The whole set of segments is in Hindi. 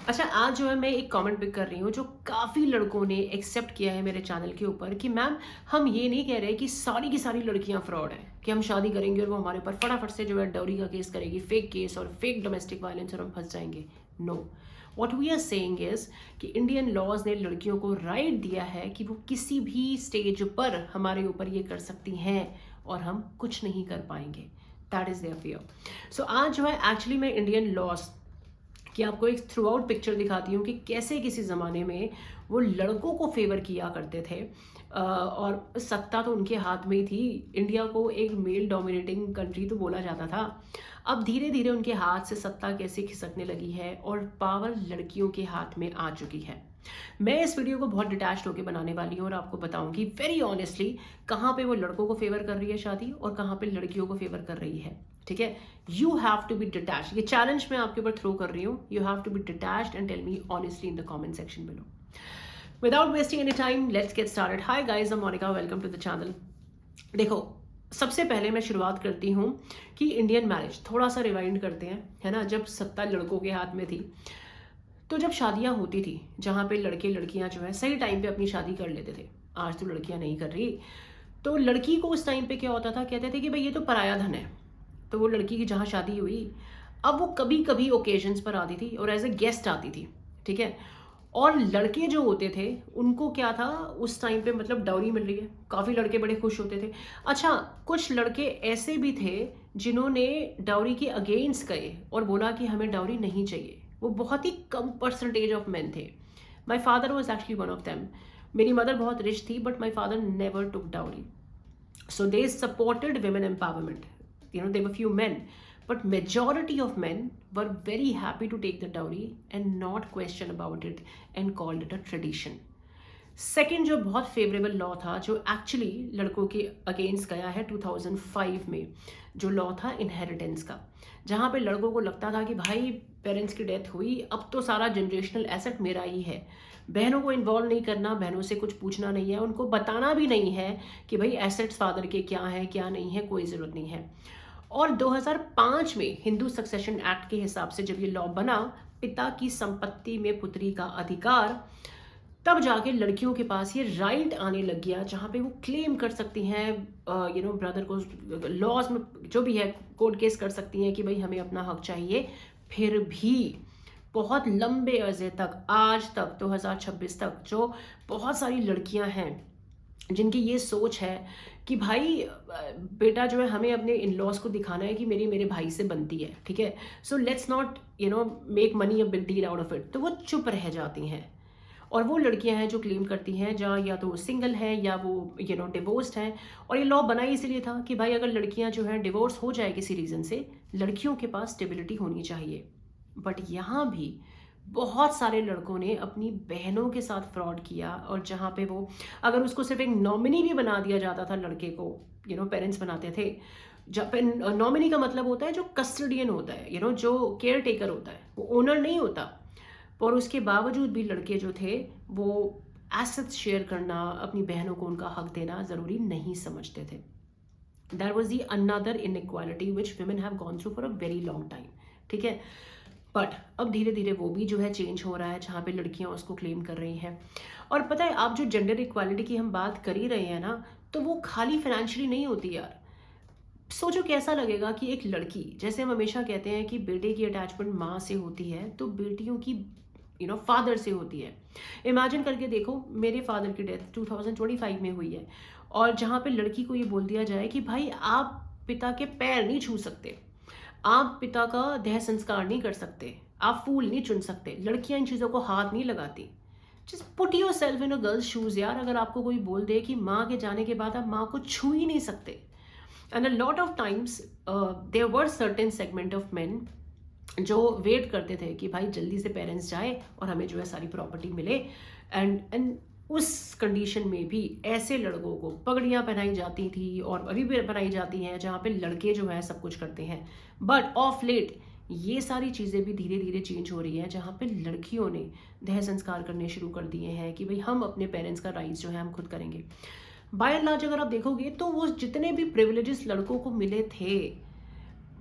अच्छा, आज जो है मैं एक कमेंट पिक कर रही हूँ जो काफ़ी लड़कों ने एक्सेप्ट किया है मेरे चैनल के ऊपर कि मैम, हम ये नहीं कह रहे कि सारी की सारी लड़कियां फ्रॉड हैं, कि हम शादी करेंगे और वो हमारे ऊपर फटाफट से जो है डाउरी का केस करेगी, फेक केस और फेक डोमेस्टिक वायलेंस, और हम फंस जाएंगे। No, what we are saying is कि इंडियन लॉज ने लड़कियों को राइट दिया है कि वो किसी भी स्टेज पर हमारे ऊपर ये कर सकती हैं और हम कुछ नहीं कर पाएंगे। That is there fear. So आज जो है एक्चुअली मैं इंडियन लॉज कि आपको एक थ्रू आउट पिक्चर दिखाती हूँ कि कैसे किसी ज़माने में वो लड़कों को फेवर किया करते थे। और सत्ता तो उनके हाथ में ही थी। इंडिया को एक मेल डोमिनेटिंग कंट्री तो बोला जाता था। अब धीरे धीरे उनके हाथ से सत्ता कैसे खिसकने लगी है और पावर लड़कियों के हाथ में आ चुकी है। मैं इस वीडियो को बहुत डिटैच्ड होकर बनाने वाली हूँ और आपको बताऊंगी वेरी ऑनेस्टली कहाँ पे वो लड़कों को फेवर कर रही है शादी और कहाँ पे लड़कियों को फेवर कर रही है। ठीक है, you have to be detach. ये चैलेंज मैं आपके ऊपर थ्रो कर रही हूँ। You have to be detached and tell me honestly in the comment section below. Without wasting any time let's get started. Hi guys, I am Monica, welcome to the channel. देखो, सबसे पहले मैं शुरुआत करती हूँ कि इंडियन मैरिज थोड़ा सा रिवाइंड करते हैं, है ना। जब सत्ता लड़कों के हाथ में थी तो जब शादियां होती थी जहाँ पे लड़के लड़कियां जो है सही टाइम पे अपनी शादी कर लेते थे, आज तो लड़कियां नहीं कर रही, तो लड़की को उस टाइम पे क्या होता था, कहते थे कि भाई ये तो पराया धन है। तो वो लड़की की जहाँ शादी हुई, अब वो कभी कभी ओकेजन्स पर आती थी और एज ए गेस्ट आती थी। ठीक है, और लड़के जो होते थे उनको क्या था उस टाइम पे, मतलब डाउरी मिल रही है, काफ़ी लड़के बड़े खुश होते थे। अच्छा, कुछ लड़के ऐसे भी थे जिन्होंने डाउरी के अगेंस्ट गए और बोला कि हमें डाउरी नहीं चाहिए। वो बहुत ही कम परसेंटेज ऑफ मेन थे। My father was actually one of them. मेरी मदर बहुत रिच थी but my father never took dowry. So they supported women empowerment. There were few men, but majority of men were very happy to take the dowry and not question about it and called it a tradition. Second जो बहुत फेवरेबल लॉ था, जो एक्चुअली लड़कों के अगेंस्ट गया है 2005 में, जो लॉ था इनहेरिटेंस का, जहाँ पे लड़कों को लगता था कि भाई पेरेंट्स की डेथ हुई, अब तो सारा जनरेशनल एसेट मेरा ही है, बहनों को इन्वॉल्व नहीं करना, बहनों से कुछ पूछना नहीं है, उनको बताना भी नहीं है कि भाई एसेट्स फादर के क्या है क्या नहीं है, कोई ज़रूरत नहीं है। और 2005 में हिंदू सक्सेशन एक्ट के हिसाब से जब ये लॉ बना, पिता की संपत्ति में पुत्री का अधिकार, तब जाके लड़कियों के पास ये राइट आने लग गया जहाँ पे वो क्लेम कर सकती हैं, ब्रदर को लॉज में जो भी है कोर्ट केस कर सकती हैं कि भाई हमें अपना हक चाहिए। फिर भी बहुत लंबे अरसे तक, आज तक 2026 तक, जो बहुत सारी लड़कियां हैं जिनकी ये सोच है कि भाई बेटा जो है हमें अपने इन लॉज को दिखाना है कि मेरी मेरे भाई से बनती है। ठीक है, so let's not make money a big deal out of it, तो वो चुप रह जाती हैं। और वो लड़कियां हैं जो क्लेम करती हैं जहाँ या तो वो सिंगल हैं या वो डिवोर्स्ड हैं। और ये लॉ बना ही इसीलिए था कि भाई अगर लड़कियां जो हैं डिवोर्स हो जाए किसी रीज़न से, लड़कियों के पास स्टेबिलिटी होनी चाहिए। बट यहाँ भी बहुत सारे लड़कों ने अपनी बहनों के साथ फ्रॉड किया, और जहाँ पे वो, अगर उसको सिर्फ एक नॉमिनी भी बना दिया जाता था, लड़के को पेरेंट्स बनाते थे। जब नॉमिनी का मतलब होता है जो कस्टडियन होता है, जो केयर टेकर होता है, वो ओनर नहीं होता। और उसके बावजूद भी लड़के जो थे वो एसेट्स शेयर करना, अपनी बहनों को उनका हक देना ज़रूरी नहीं समझते थे। That was the another inequality which women have gone through for a very long time. ठीक है, बट अब धीरे धीरे वो भी जो है चेंज हो रहा है, जहाँ पे लड़कियां उसको क्लेम कर रही हैं। और पता है, आप जो जेंडर इक्वालिटी की हम बात कर ही रहे हैं ना, तो वो खाली फाइनेंशियली नहीं होती यार। सोचो कैसा लगेगा कि एक लड़की, जैसे हम हमेशा कहते हैं कि बेटे की अटैचमेंट माँ से होती है, तो बेटियों की फादर से होती है। इमेजिन करके देखो, मेरे फादर की डेथ 2025 में हुई है, और जहाँ पे लड़की को ये बोल दिया जाए कि भाई आप पिता के पैर नहीं छू सकते, आप पिता का देह संस्कार नहीं कर सकते, आप फूल नहीं चुन सकते, लड़कियां इन चीज़ों को हाथ नहीं लगाती। Just put your self in a girls shoes यार। अगर आपको कोई बोल दे कि माँ के जाने के बाद आप माँ को छू ही नहीं सकते, and a lot of times there were certain segment of men जो वेट करते थे कि भाई जल्दी से पेरेंट्स जाए और हमें जो है सारी प्रॉपर्टी मिले। एंड उस कंडीशन में भी ऐसे लड़कों को पगड़ियाँ पहनाई जाती थी और अभी भी पहनाई जाती हैं, जहाँ पे लड़के जो है सब कुछ करते हैं। बट ऑफ लेट ये सारी चीज़ें भी धीरे धीरे चेंज हो रही हैं, जहाँ पे लड़कियों ने देह संस्कार करने शुरू कर दिए हैं कि भाई हम अपने पेरेंट्स का राइट्स जो है हम खुद करेंगे। बाय एंड लार्ज अगर आप देखोगे तो वो जितने भी प्रिविलेजेस लड़कों को मिले थे,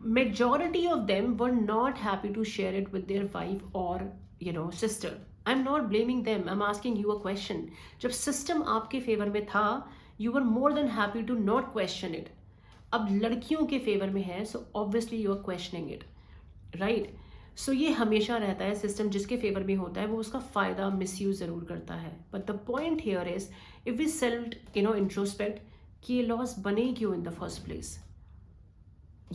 majority of them were not happy to share it with their wife or sister. I'm not blaming them, I'm asking you a question. जब सिस्टम आपके फेवर में था, you were more than happy to not question it. अब लड़कियों के फेवर में है, so obviously you are questioning it, right? सो ये हमेशा रहता है, सिस्टम जिसके फेवर में होता है वो उसका फ़ायदा मिसयूज ज़रूर करता है. But the point here is, if we self introspect कि ये लॉस बने क्यों in the first place,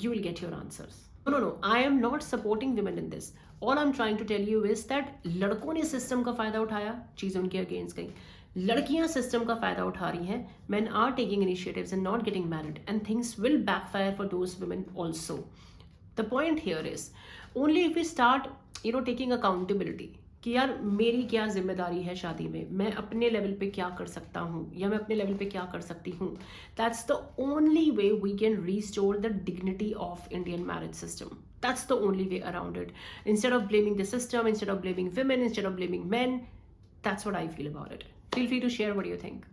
you will get your answers. No, I am not supporting women in this. All I'm trying to tell you is that लड़कों ने सिस्टम का फायदा उठाया, चीज़ उनके अगेंस्ट गई. लड़कियां सिस्टम का फायदा उठा रही हैं. Men are taking initiatives and not getting married, and things will backfire for those women also. The point here is only if we start taking accountability कि यार मेरी क्या जिम्मेदारी है शादी में, मैं अपने लेवल पे क्या कर सकता हूँ या मैं अपने लेवल पे क्या कर सकती हूँ. That's the only way we can restore the dignity of Indian marriage system. That's the only way around it. Instead of blaming the system, instead of blaming women, instead of blaming men, that's what I feel about it. Feel free to share what you think.